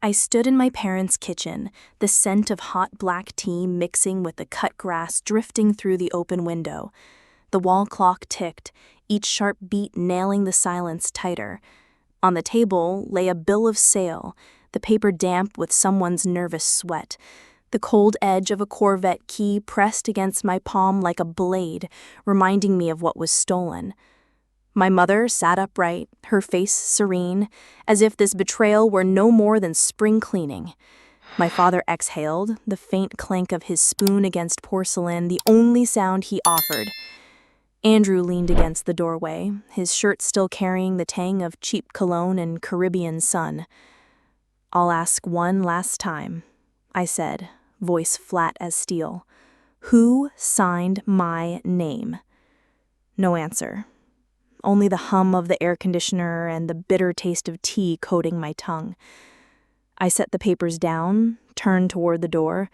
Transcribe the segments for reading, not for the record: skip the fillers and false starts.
I stood in my parents' kitchen, the scent of hot black tea mixing with the cut grass drifting through the open window. The wall clock ticked, each sharp beat nailing the silence tighter. On the table lay a bill of sale, the paper damp with someone's nervous sweat. The cold edge of a Corvette key pressed against my palm like a blade, reminding me of what was stolen. My mother sat upright, her face serene, as if this betrayal were no more than spring cleaning. My father exhaled, the faint clank of his spoon against porcelain, the only sound he offered. Andrew leaned against the doorway, his shirt still carrying the tang of cheap cologne and Caribbean sun. "I'll ask one last time," I said, voice flat as steel. "Who signed my name?" No answer. Only the hum of the air conditioner and the bitter taste of tea coating my tongue. I set the papers down, turned toward the door.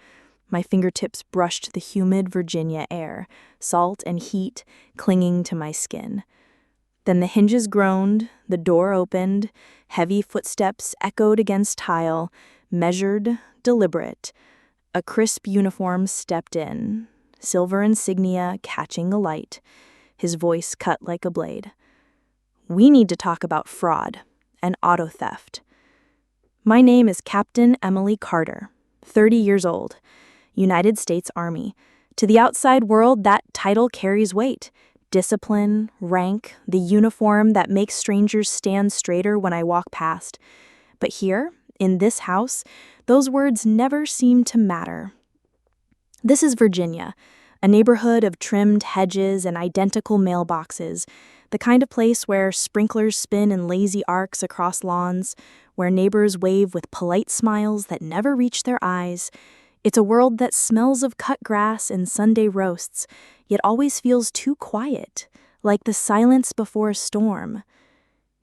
My fingertips brushed the humid Virginia air, salt and heat clinging to my skin. Then the hinges groaned, the door opened, heavy footsteps echoed against tile, measured, deliberate. A crisp uniform stepped in, silver insignia catching the light. His voice cut like a blade. "We need to talk about fraud and auto theft. My name is Captain Emily Carter, 30 years old, United States Army. To the outside world, that title carries weight. Discipline, rank, the uniform that makes strangers stand straighter when I walk past. But here, in this house, those words never seem to matter. This is Virginia, a neighborhood of trimmed hedges and identical mailboxes, the kind of place where sprinklers spin in lazy arcs across lawns, where neighbors wave with polite smiles that never reach their eyes. It's a world that smells of cut grass and Sunday roasts, yet always feels too quiet, like the silence before a storm.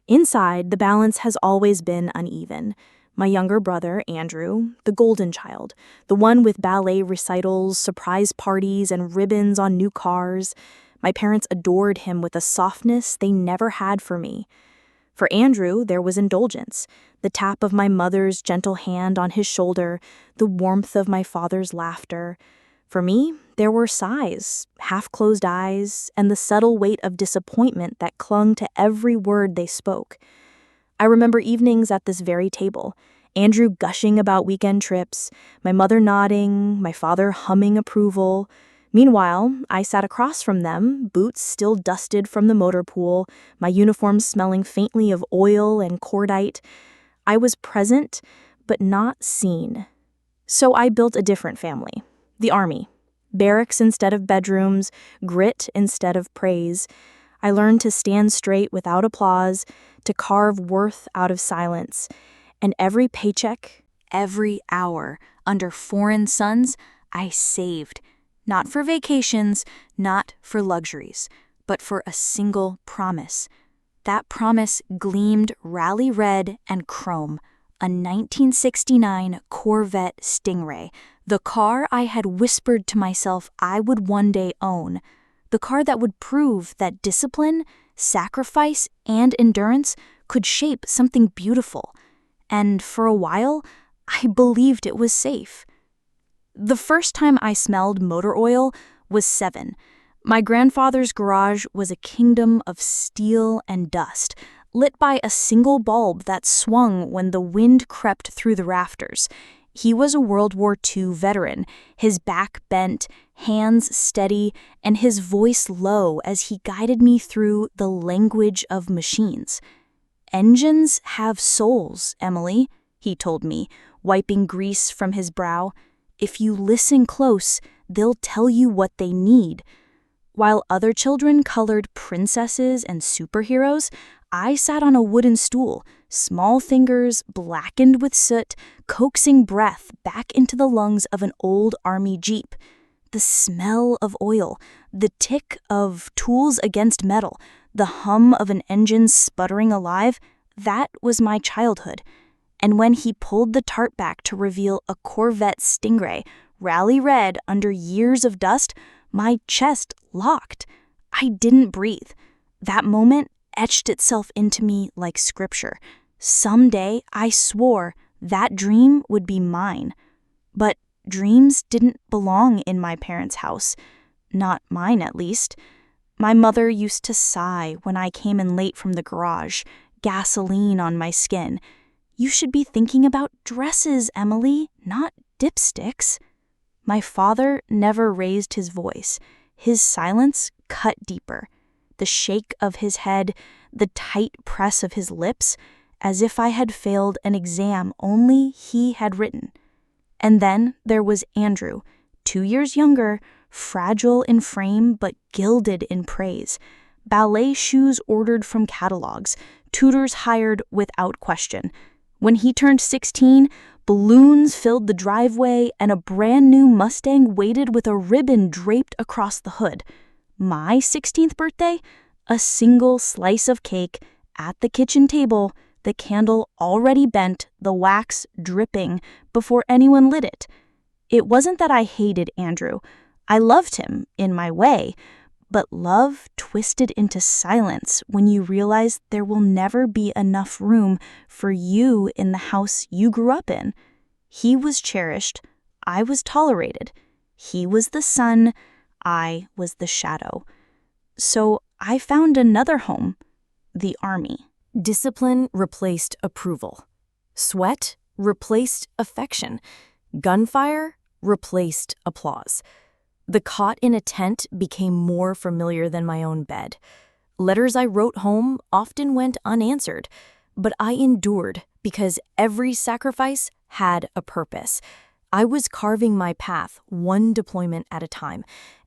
Inside, the balance has always been uneven. My younger brother, Andrew, the golden child, the one with ballet recitals, surprise parties, and ribbons on new cars. My parents adored him with a softness they never had for me. For Andrew, there was indulgence, the tap of my mother's gentle hand on his shoulder, the warmth of my father's laughter. For me, there were sighs, half-closed eyes, and the subtle weight of disappointment that clung to every word they spoke. I remember evenings at this very table, Andrew gushing about weekend trips, my mother nodding, my father humming approval. Meanwhile, I sat across from them, boots still dusted from the motor pool, my uniform smelling faintly of oil and cordite. I was present, but not seen. So I built a different family, the Army. Barracks instead of bedrooms, grit instead of praise. I learned to stand straight without applause, to carve worth out of silence. And every paycheck, every hour, under foreign suns, I saved. Not for vacations, not for luxuries, but for a single promise. That promise gleamed rally red and chrome, a 1969 Corvette Stingray, the car I had whispered to myself I would one day own, the car that would prove that discipline, sacrifice, and endurance could shape something beautiful. And for a while, I believed it was safe. The first time I smelled motor oil was 7. My grandfather's garage was a kingdom of steel and dust, lit by a single bulb that swung when the wind crept through the rafters. He was a World War II veteran, his back bent, hands steady, and his voice low as he guided me through the language of machines. "Engines have souls, Emily," he told me, wiping grease from his brow. "If you listen close, they'll tell you what they need." While other children colored princesses and superheroes, I sat on a wooden stool, small fingers blackened with soot, coaxing breath back into the lungs of an old Army Jeep. The smell of oil, the tick of tools against metal, the hum of an engine sputtering alive, that was my childhood. And when he pulled the tarp back to reveal a Corvette Stingray, rally red under years of dust, my chest locked. I didn't breathe. That moment etched itself into me like scripture. Someday, I swore, That dream would be mine. But dreams didn't belong in my parents' house. Not mine, at least. My mother used to sigh when I came in late from the garage, gasoline on my skin. "You should be thinking about dresses, Emily, not dipsticks." My father never raised his voice. His silence cut deeper. The shake of his head, the tight press of his lips, as if I had failed an exam only he had written. And then there was Andrew, 2 years younger, fragile in frame but gilded in praise. Ballet shoes ordered from catalogs, tutors hired without question. When he turned 16, balloons filled the driveway and a brand new Mustang waited with a ribbon draped across the hood. My 16th birthday? A single slice of cake at the kitchen table, the candle already bent, the wax dripping before anyone lit it. It wasn't that I hated Andrew. I loved him in my way, but love twisted into silence when you realize there will never be enough room for you in the house you grew up in. He was cherished, I was tolerated. He was the sun, I was the shadow. So I found another home, the army. Discipline replaced approval. Sweat replaced affection. Gunfire replaced applause. The cot in a tent became more familiar than my own bed. Letters I wrote home often went unanswered, but I endured because every sacrifice had a purpose. I was carving my path one deployment at a time,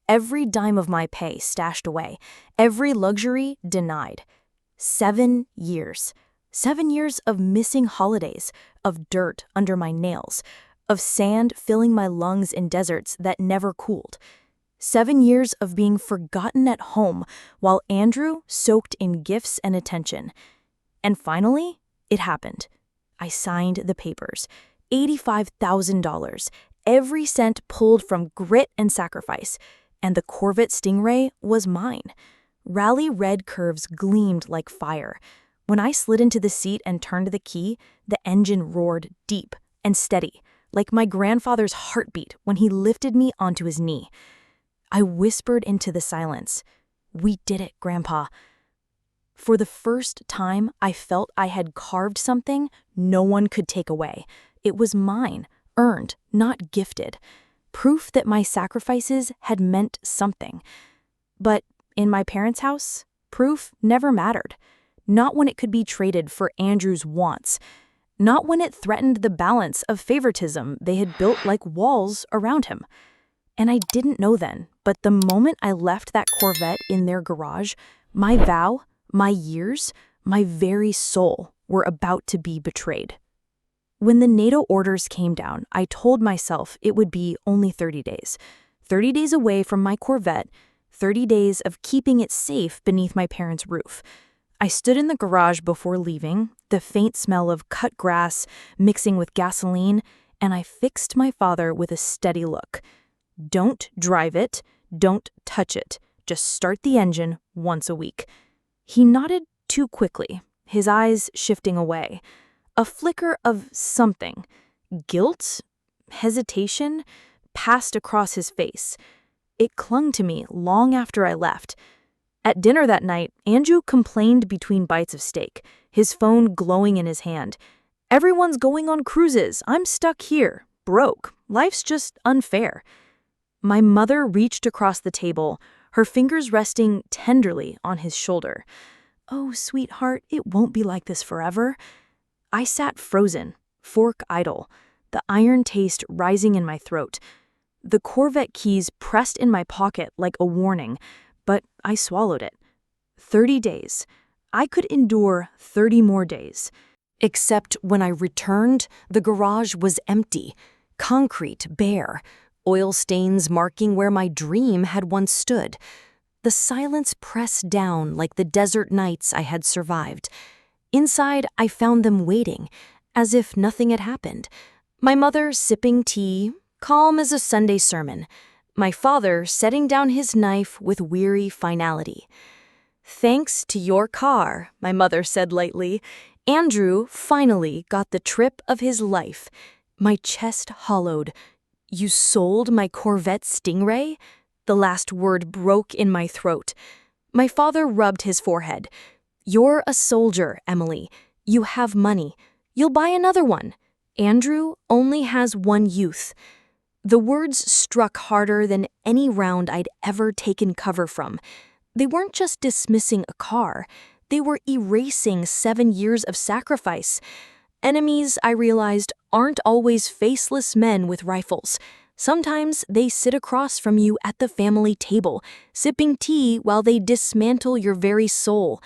every dime of my pay stashed away, every luxury denied. 7 years. 7 years of missing holidays, of dirt under my nails, of sand filling my lungs in deserts that never cooled. 7 years of being forgotten at home while Andrew soaked in gifts and attention. And finally, it happened. I signed the papers. $85,000, every cent pulled from grit and sacrifice, and the Corvette Stingray was mine. Rally red curves gleamed like fire. When I slid into the seat and turned the key, the engine roared deep and steady, like my grandfather's heartbeat when he lifted me onto his knee. I whispered into the silence, "We did it, Grandpa." For the first time, I felt I had carved something no one could take away. It was mine, earned, not gifted. Proof that my sacrifices had meant something. But in my parents' house, proof never mattered. Not when it could be traded for Andrew's wants. Not when it threatened the balance of favoritism they had built like walls around him. And I didn't know then, but the moment I left that Corvette in their garage, my vow, my years, my very soul were about to be betrayed. When the NATO orders came down, I told myself it would be only 30 days. 30 days away from my Corvette, 30 days of keeping it safe beneath my parents' roof. I stood in the garage before leaving, the faint smell of cut grass mixing with gasoline, and I fixed my father with a steady look. "Don't drive it, don't touch it, just start the engine once a week." He nodded too quickly, his eyes shifting away. A flicker of something, guilt, hesitation, passed across his face. It clung to me long after I left. At dinner that night, Andrew complained between bites of steak, his phone glowing in his hand. "Everyone's going on cruises. I'm stuck here, broke. Life's just unfair." My mother reached across the table, her fingers resting tenderly on his shoulder. "Oh, sweetheart, it won't be like this forever." I sat frozen, fork idle, the iron taste rising in my throat. The Corvette keys pressed in my pocket like a warning, but I swallowed it. 30 days. I could endure 30 more days. Except when I returned, the garage was empty, concrete bare, oil stains marking where my dream had once stood. The silence pressed down like the desert nights I had survived. Inside, I found them waiting, as if nothing had happened. My mother sipping tea, calm as a Sunday sermon. My father setting down his knife with weary finality. "Thanks to your car," my mother said lightly, Andrew finally got the trip of his life. My chest hollowed. "You sold my Corvette Stingray?" The last word broke in my throat. My father rubbed his forehead. "You're a soldier, Emily. You have money. You'll buy another one. Andrew only has one youth." The words struck harder than any round I'd ever taken cover from. They weren't just dismissing a car. They were erasing 7 years of sacrifice. Enemies, I realized, aren't always faceless men with rifles. Sometimes they sit across from you at the family table, sipping tea while they dismantle your very soul.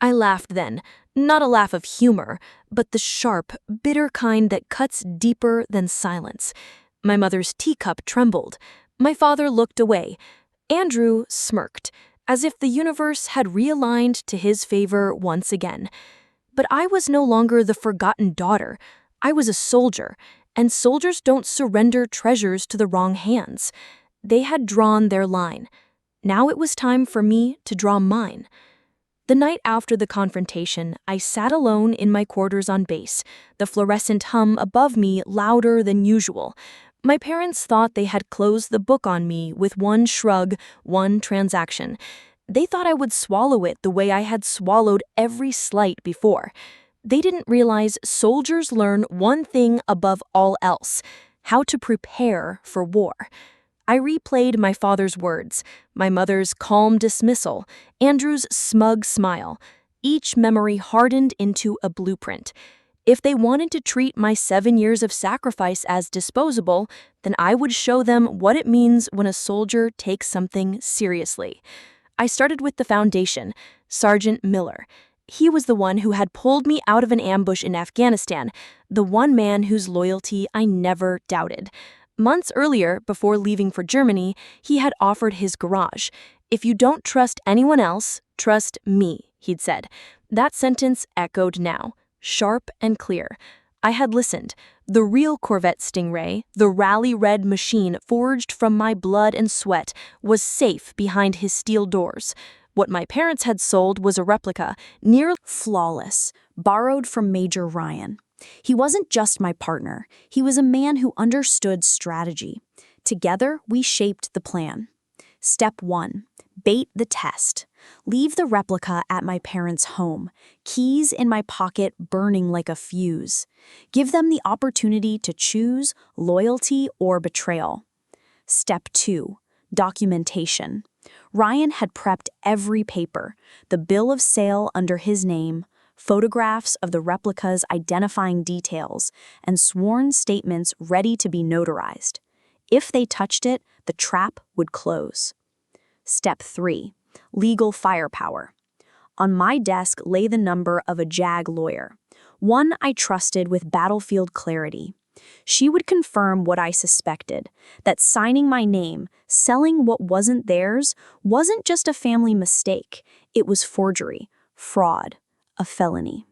I laughed then, not a laugh of humor, but the sharp, bitter kind that cuts deeper than silence. My mother's teacup trembled. My father looked away. Andrew smirked, as if the universe had realigned to his favor once again. But I was no longer the forgotten daughter. I was a soldier, and soldiers don't surrender treasures to the wrong hands. They had drawn their line. Now it was time for me to draw mine. The night after the confrontation, I sat alone in my quarters on base, the fluorescent hum above me louder than usual. My parents thought they had closed the book on me with one shrug, one transaction. They thought I would swallow it the way I had swallowed every slight before. They didn't realize soldiers learn one thing above all else: how to prepare for war. I replayed my father's words, my mother's calm dismissal, Andrew's smug smile. Each memory hardened into a blueprint. If they wanted to treat my 7 years of sacrifice as disposable, then I would show them what it means when a soldier takes something seriously. I started with the foundation, Sergeant Miller. He was the one who had pulled me out of an ambush in Afghanistan, the one man whose loyalty I never doubted. Months earlier, before leaving for Germany, he had offered his garage. "If you don't trust anyone else, trust me," he'd said. That sentence echoed now, sharp and clear. I had listened. The real Corvette Stingray, the rally red machine forged from my blood and sweat, was safe behind his steel doors. What my parents had sold was a replica, near Flawless, borrowed from Major Ryan. He wasn't just my partner. He was a man who understood strategy. Together, we shaped the plan. Step 1. Bait the test. Leave the replica at my parents' home, keys in my pocket burning like a fuse. Give them the opportunity to choose loyalty or betrayal. Step 2. Documentation. Ryan had prepped every paper, the bill of sale under his name, photographs of the replica's identifying details, and sworn statements ready to be notarized. If they touched it, the trap would close. Step 3. Legal firepower. On my desk lay the number of a JAG lawyer, one I trusted with battlefield clarity. She would confirm what I suspected, that signing my name, selling what wasn't theirs, wasn't just a family mistake. It was forgery, fraud, a felony.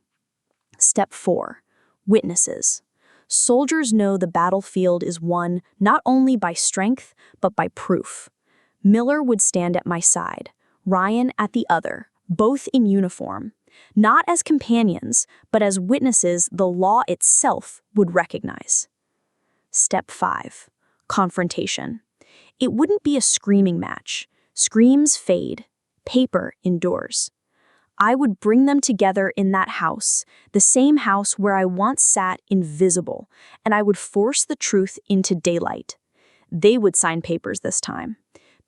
Step 4. Witnesses. Soldiers know the battlefield is won not only by strength, but by proof. Miller would stand at my side, Ryan at the other, both in uniform. Not as companions, but as witnesses the law itself would recognize. Step 5. Confrontation. It wouldn't be a screaming match. Screams fade. Paper endures. I would bring them together in that house, the same house where I once sat invisible, and I would force the truth into daylight. They would sign papers this time.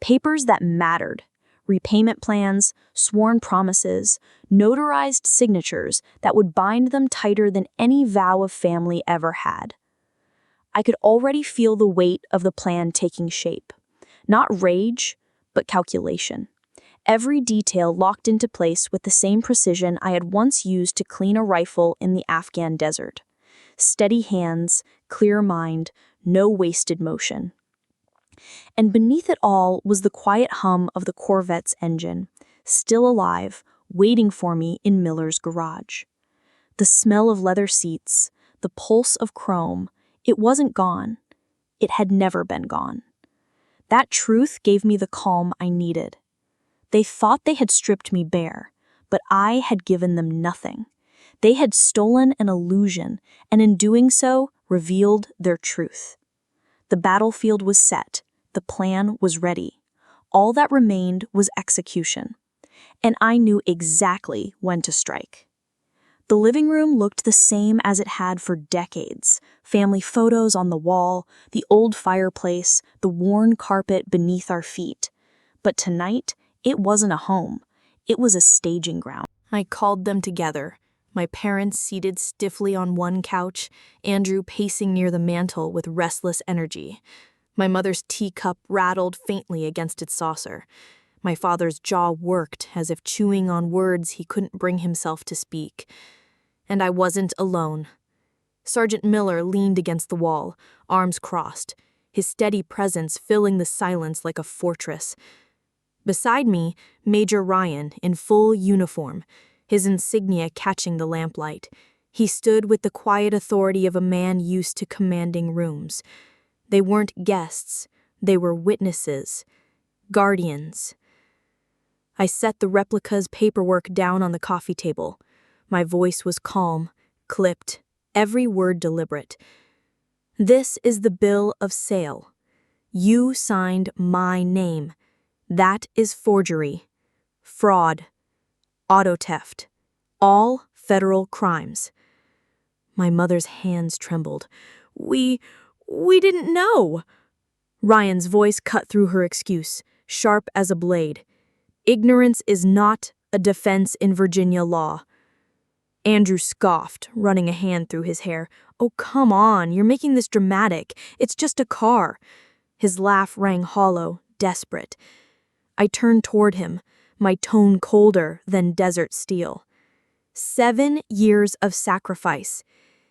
Papers that mattered. Repayment plans, sworn promises, notarized signatures that would bind them tighter than any vow of family ever had. I could already feel the weight of the plan taking shape. Not rage, but calculation. Every detail locked into place with the same precision I had once used to clean a rifle in the Afghan desert. Steady hands, clear mind, no wasted motion. And beneath it all was the quiet hum of the Corvette's engine, still alive, waiting for me in Miller's garage. The smell of leather seats, the pulse of chrome, it wasn't gone. It had never been gone. That truth gave me the calm I needed. They thought they had stripped me bare, but I had given them nothing. They had stolen an illusion, and in doing so, revealed their truth. The battlefield was set. The plan was ready. All that remained was execution. And I knew exactly when to strike. The living room looked the same as it had for decades. Family photos on the wall, the old fireplace, the worn carpet beneath our feet. But tonight, it wasn't a home. It was a staging ground. I called them together. My parents seated stiffly on one couch, Andrew pacing near the mantel with restless energy. My mother's teacup rattled faintly against its saucer. My father's jaw worked as if chewing on words he couldn't bring himself to speak. And I wasn't alone. Sergeant Miller leaned against the wall, arms crossed, his steady presence filling the silence like a fortress. Beside me, Major Ryan, in full uniform, his insignia catching the lamplight. He stood with the quiet authority of a man used to commanding rooms. They weren't guests, they were witnesses, guardians. I set the replica's paperwork down on the coffee table. My voice was calm, clipped, every word deliberate. This is the bill of sale. You signed my name. That is forgery, fraud, auto theft, all federal crimes. My mother's hands trembled. We didn't know. Ryan's voice cut through her excuse, sharp as a blade. Ignorance is not a defense in Virginia law. Andrew scoffed, running a hand through his hair. Oh, come on, you're making this dramatic. It's just a car. His laugh rang hollow, desperate. I turned toward him, my tone colder than desert steel. 7 years of sacrifice.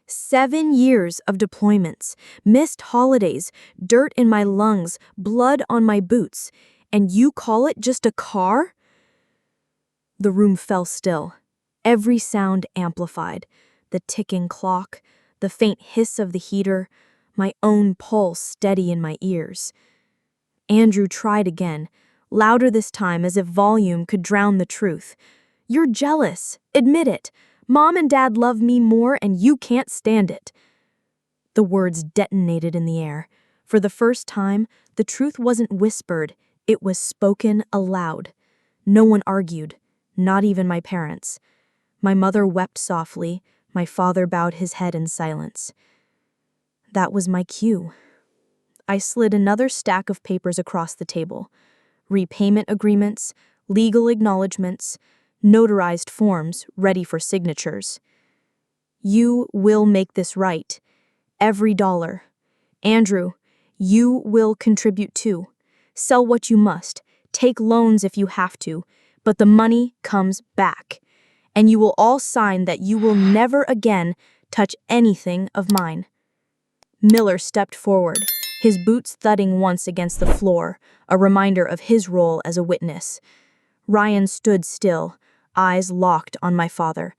7 years of deployments, missed holidays, dirt in my lungs, blood on my boots, and you call it just a car? The room fell still, every sound amplified, the ticking clock, the faint hiss of the heater, my own pulse steady in my ears. Andrew tried again, louder this time as if volume could drown the truth. You're jealous, admit it. Mom and Dad love me more and you can't stand it. The words detonated in the air. For the first time, the truth wasn't whispered, it was spoken aloud. No one argued, not even my parents. My mother wept softly, my father bowed his head in silence. That was my cue. I slid another stack of papers across the table. Repayment agreements, legal acknowledgments, notarized forms ready for signatures. You will make this right. Every dollar. Andrew, you will contribute too. Sell what you must. Take loans if you have to. But the money comes back. And you will all sign that you will never again touch anything of mine. Miller stepped forward, his boots thudding once against the floor, a reminder of his role as a witness. Ryan stood still, eyes locked on my father.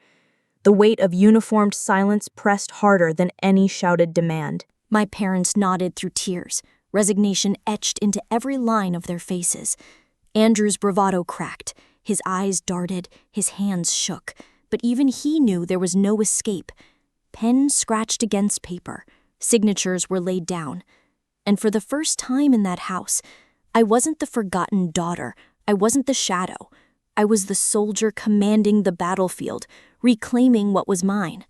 The weight of uniformed silence pressed harder than any shouted demand. My parents nodded through tears, resignation etched into every line of their faces. Andrew's bravado cracked, his eyes darted, his hands shook, but even he knew there was no escape. Pen scratched against paper, signatures were laid down. And for the first time in that house, I wasn't the forgotten daughter, I wasn't the shadow. I was the soldier commanding the battlefield, reclaiming what was mine.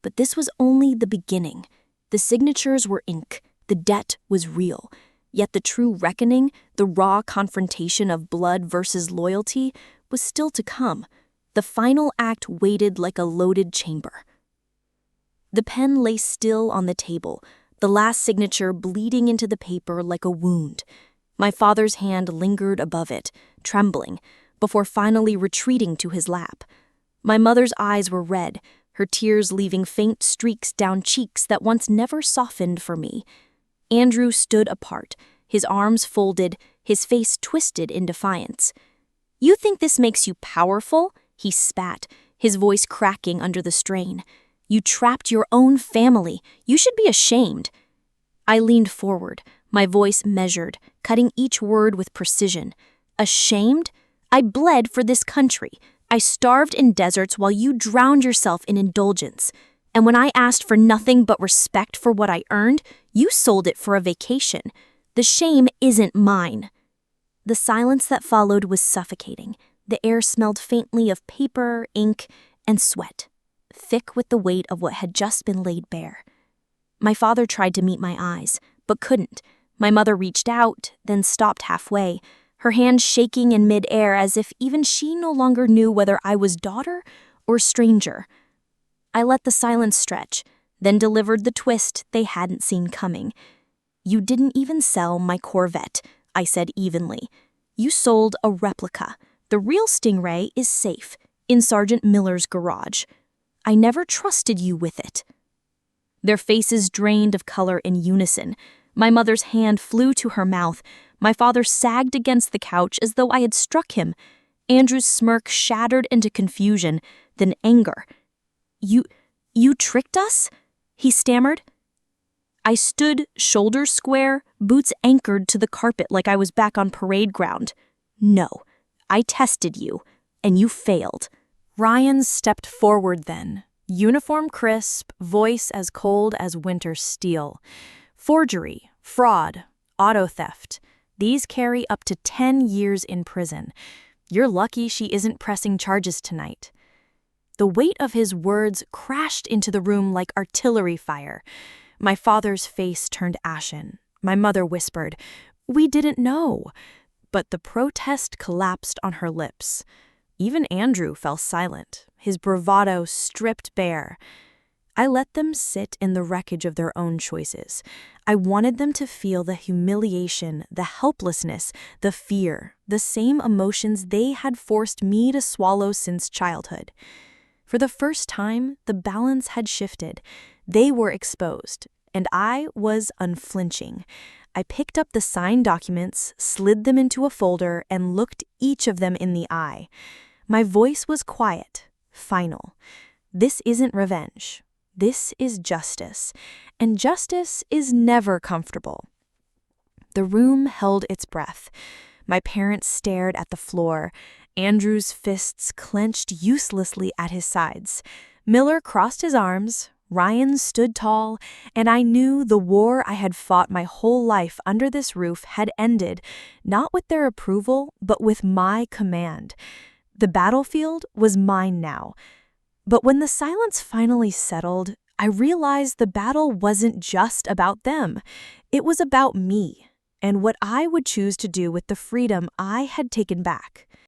But this was only the beginning. The signatures were ink, the debt was real. Yet the true reckoning, the raw confrontation of blood versus loyalty, was still to come. The final act waited like a loaded chamber. The pen lay still on the table, the last signature bleeding into the paper like a wound. My father's hand lingered above it, trembling, before finally retreating to his lap. My mother's eyes were red, her tears leaving faint streaks down cheeks that once never softened for me. Andrew stood apart, his arms folded, his face twisted in defiance. You think this makes you powerful? He spat, his voice cracking under the strain. You trapped your own family. You should be ashamed. I leaned forward, my voice measured, cutting each word with precision. Ashamed? I bled for this country. I starved in deserts while you drowned yourself in indulgence. And when I asked for nothing but respect for what I earned, you sold it for a vacation. The shame isn't mine." The silence that followed was suffocating. The air smelled faintly of paper, ink, and sweat, thick with the weight of what had just been laid bare. My father tried to meet my eyes, but couldn't. My mother reached out, then stopped halfway, her hand shaking in mid-air as if even she no longer knew whether I was daughter or stranger. I let the silence stretch, then delivered the twist they hadn't seen coming. "You didn't even sell my Corvette," I said evenly. "You sold a replica. The real Stingray is safe, in Sergeant Miller's garage. I never trusted you with it." Their faces drained of color in unison. My mother's hand flew to her mouth. My father sagged against the couch as though I had struck him. Andrew's smirk shattered into confusion, then anger. You tricked us?" he stammered. I stood shoulders square, boots anchored to the carpet like I was back on parade ground. "No, I tested you, and you failed." Ryan stepped forward then, uniform crisp, voice as cold as winter steel. "Forgery, fraud, auto theft. These carry up to 10 years in prison. You're lucky she isn't pressing charges tonight." The weight of his words crashed into the room like artillery fire. My father's face turned ashen. My mother whispered, "We didn't know." But the protest collapsed on her lips. Even Andrew fell silent, his bravado stripped bare. I let them sit in the wreckage of their own choices. I wanted them to feel the humiliation, the helplessness, the fear, the same emotions they had forced me to swallow since childhood. For the first time, the balance had shifted. They were exposed, and I was unflinching. I picked up the signed documents, slid them into a folder, and looked each of them in the eye. My voice was quiet, final. This isn't revenge. This is justice, and justice is never comfortable. The room held its breath. My parents stared at the floor. Andrew's fists clenched uselessly at his sides. Miller crossed his arms. Ryan stood tall, and I knew the war I had fought my whole life under this roof had ended, not with their approval, but with my command. The battlefield was mine now. But when the silence finally settled, I realized the battle wasn't just about them. It was about me, and what I would choose to do with the freedom I had taken back.